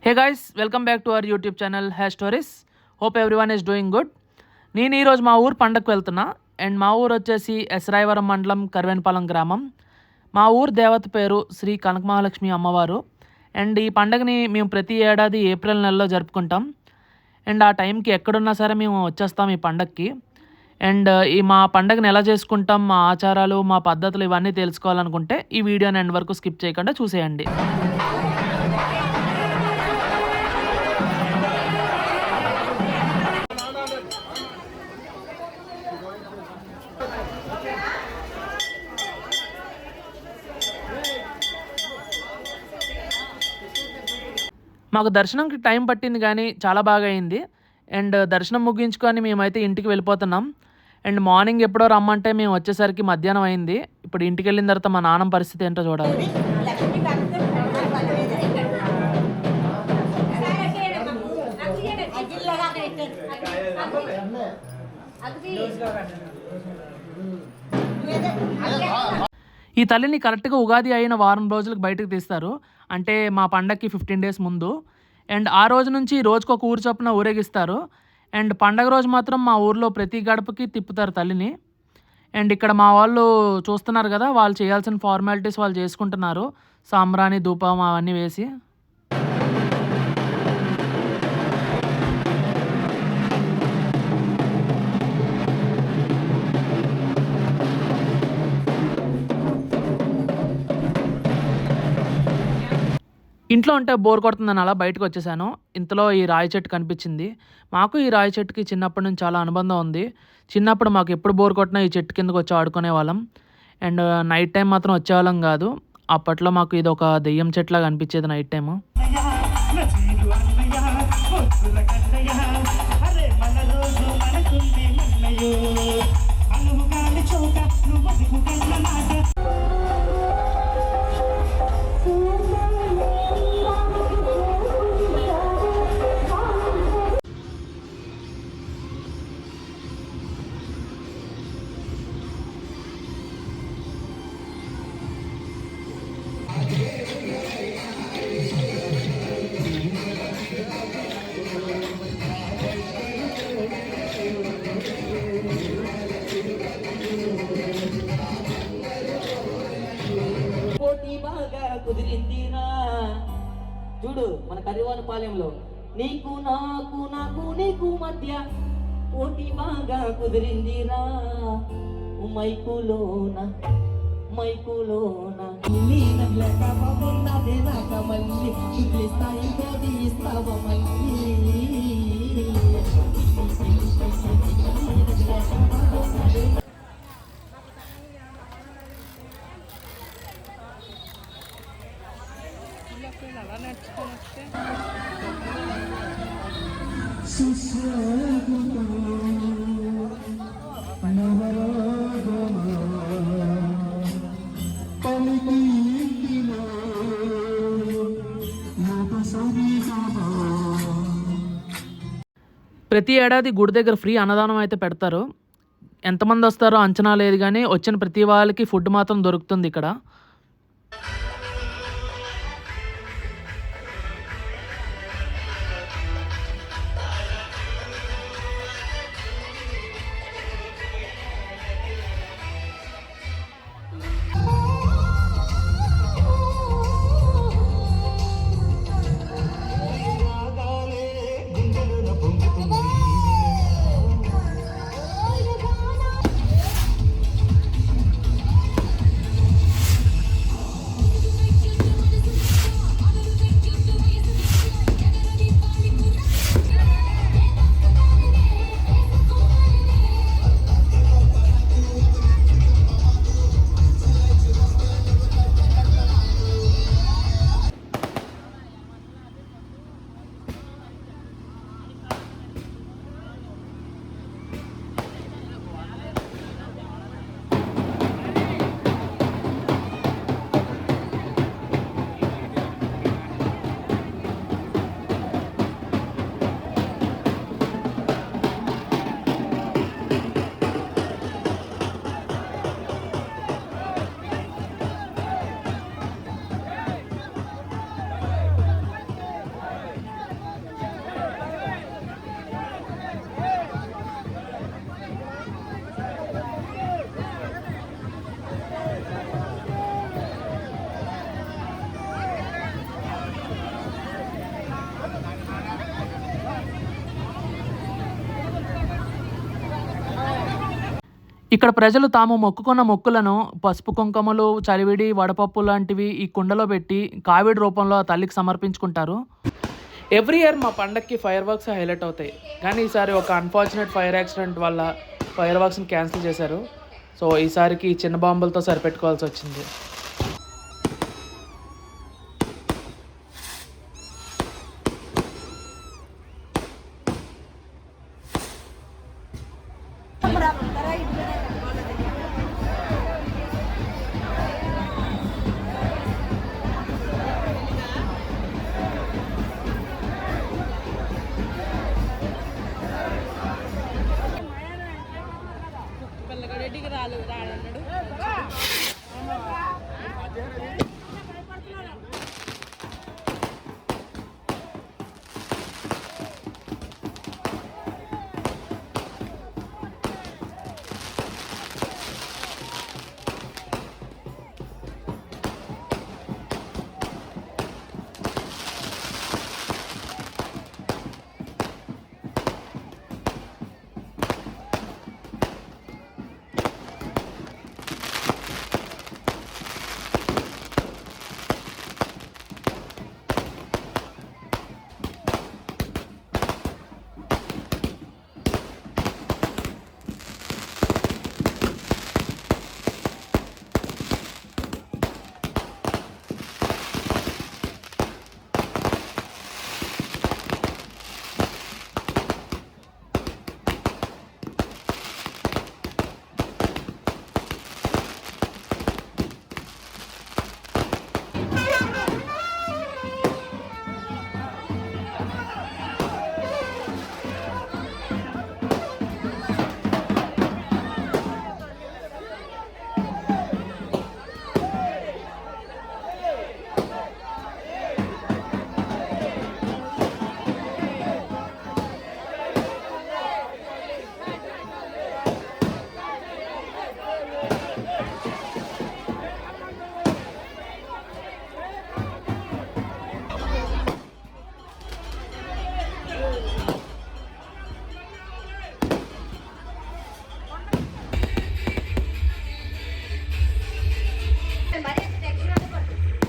Hey guys, welcome back to our YouTube channel hash stories. Hope everyone is doing good. నేను ఈరోజు మా ఊరు పండగకు వెళ్తున్నా. అండ్ మా ఊరు వచ్చేసి ఎస్రాయవరం మండలం కరివేనపాలెం గ్రామం. మా ఊరు దేవత పేరు శ్రీ కనకమహాలక్ష్మి అమ్మవారు. అండ్ ఈ పండగని మేము ప్రతి ఏడాది ఏప్రిల్ నెలలో జరుపుకుంటాం. అండ్ ఆ టైంకి ఎక్కడున్నా సరే మేము వచ్చేస్తాం ఈ పండగకి. అండ్ మా పండగని ఎలా చేసుకుంటాం, మా ఆచారాలు, మా పద్ధతులు ఇవన్నీ తెలుసుకోవాలనుకుంటే ఈ వీడియోని ఎండ్ వరకు స్కిప్ చేయకుండా చూసేయండి. మాకు దర్శనంకి టైం పట్టింది కానీ చాలా బాగా అయింది. అండ్ దర్శనం ముగించుకొని మేమైతే ఇంటికి వెళ్ళిపోతున్నాం. అండ్ మార్నింగ్ ఎప్పుడో రమ్మంటే మేము వచ్చేసరికి మధ్యాహ్నం అయింది. ఇప్పుడు ఇంటికి వెళ్ళిన తర్వాత మా నాన్న పరిస్థితి ఏంటో చూడాలి. ఈ తల్లిని కరెక్ట్గా ఉగాది అయిన వారం రోజులకు బయటకు తీస్తారు. అంటే మా పండగకి 15 డేస్ ముందు. అండ్ ఆ రోజు నుంచి రోజుకొక ఊరు చొప్పున ఊరేగిస్తారు. అండ్ పండగ రోజు మాత్రం మా ఊర్లో ప్రతి గడపకి తిప్పుతారు తల్లిని. అండ్ ఇక్కడ మా వాళ్ళు చూస్తున్నారు కదా, వాళ్ళు చేయాల్సిన ఫార్మాలిటీస్ వాళ్ళు చేసుకుంటున్నారు. సాంబ్రాణి, ధూపం అవన్నీ వేసి. ఇంట్లో ఉంటే బోర్ కొడుతుందని అలా బయటకు వచ్చేసాను. ఇంతలో ఈ రాయి చెట్టు కనిపించింది. మాకు ఈ రాయి చెట్టుకి చిన్నప్పటి నుంచి చాలా అనుబంధం ఉంది. చిన్నప్పుడు మాకు ఎప్పుడు బోర్ కొట్టినా ఈ చెట్టు కిందకు వచ్చి ఆడుకునే వాళ్ళం. అండ్ నైట్ టైం మాత్రం వచ్చేవాళ్ళం కాదు. అప్పట్లో మాకు ఇది ఒక దెయ్యం చెట్లాగా అనిపించేది నైట్ టైము. కుదిరిందిరా చూడు మన కరివానపాలెంలో. నీకు నాకు నాకు నీకు మధ్య పోటీ బాగా కుదిరిందిరా. మైకులోన మైకులోన మళ్ళీ ఇస్తావా మళ్ళీ. అలా నడుచుకొని వస్తే ప్రతి ఏడాది గుడి దగ్గర ఫ్రీ అన్నదానం అయితే పెడతారు. ఎంతమంది వస్తారో అంచనా లేదు కానీ వచ్చిన ప్రతి వాళ్ళకి ఫుడ్ మాత్రం దొరుకుతుంది ఇక్కడ. ఇక్కడ ప్రజలు తాము మొక్కుకున్న మొక్కులను పసుపు కుంకుమలు, చలివిడి, వడపప్పు లాంటివి ఈ కుండలో పెట్టి కావిడి రూపంలో ఆ తల్లికి సమర్పించుకుంటారు. ఎవ్రీ ఇయర్ మా పండక్కి ఫైర్ వర్క్స్ హైలైట్ అవుతాయి, కానీ ఈసారి ఒక అన్ఫార్చునేట్ ఫైర్ యాక్సిడెంట్ వల్ల ఫైర్ వర్క్స్ని క్యాన్సిల్ చేశారు. సో ఈసారికి చిన్న బాంబులతో సరిపెట్టుకోవాల్సి వచ్చింది.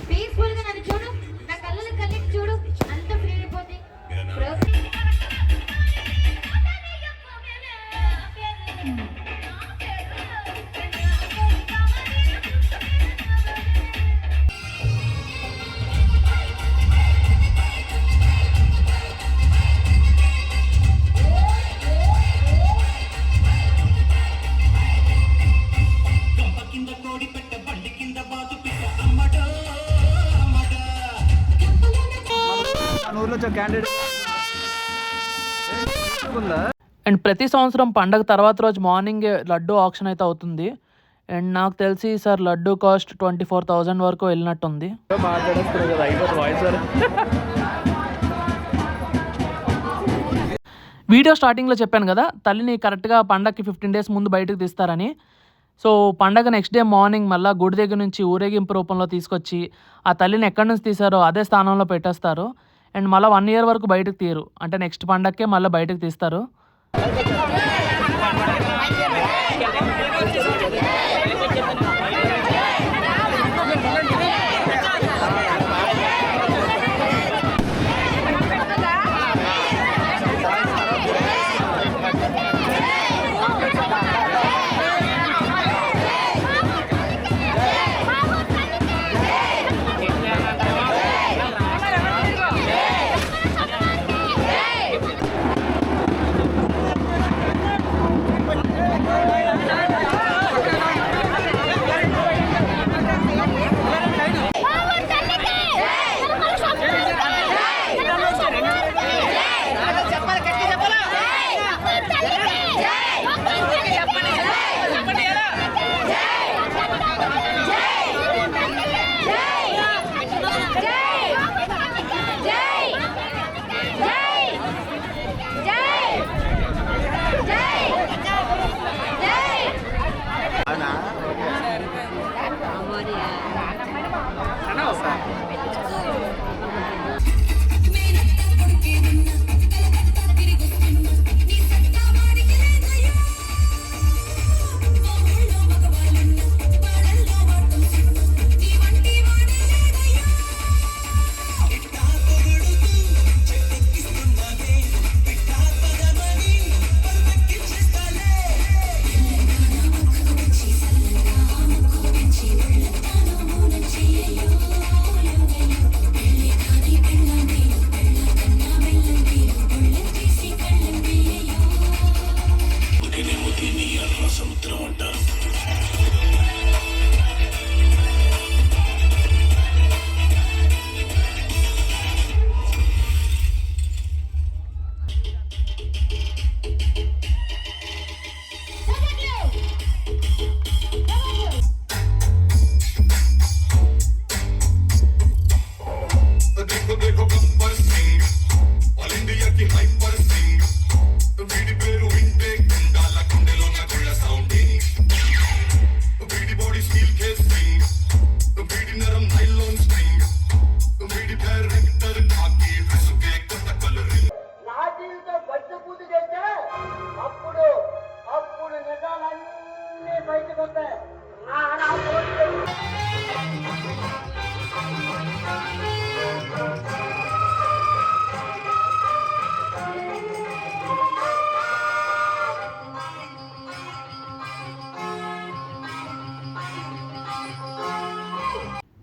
పీస్ఫుల్ గా నన్ను చూడు, నా కళ్ళని కళ్ళకి చూడు, అంత ఫ్రీ అయిపోతే అండ్ ప్రతి సంవత్సరం పండగ తర్వాత రోజు మార్నింగ్ లడ్డు ఆక్షన్ అయితే అవుతుంది. అండ్ నాకు తెలిసి సార్ లడ్డు కాస్ట్ 24,000 వరకు వెళ్ళినట్టుంది. వీడియో స్టార్టింగ్లో చెప్పాను కదా, తల్లిని కరెక్ట్గా పండగకి 15 days ముందు బయటకు తీస్తారని. సో పండగ నెక్స్ట్ డే మార్నింగ్ మళ్ళీ గుడి దగ్గర నుంచి ఊరేగింపు రూపంలో తీసుకొచ్చి ఆ తల్లిని ఎక్కడి నుంచి తీసారో అదే స్థానంలో పెట్టేస్తారు. అండ్ మళ్ళీ 1 year వరకు బయటకు తీయరు, అంటే నెక్స్ట్ పండగకే మళ్ళీ బయటకు తీస్తారు.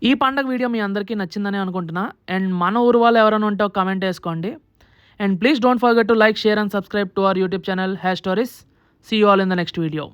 ఈ పండగ వీడియో మీ అందరికీ నచ్చిందని అనుకుంటున్నా. అండ్ మన ఊరు వాళ్ళు ఎవరైనా ఉంటే ఒక కామెంట్ వేసుకోండి. And please don't forget to like, share and subscribe to our YouTube channel hash stories. See you all in the next video.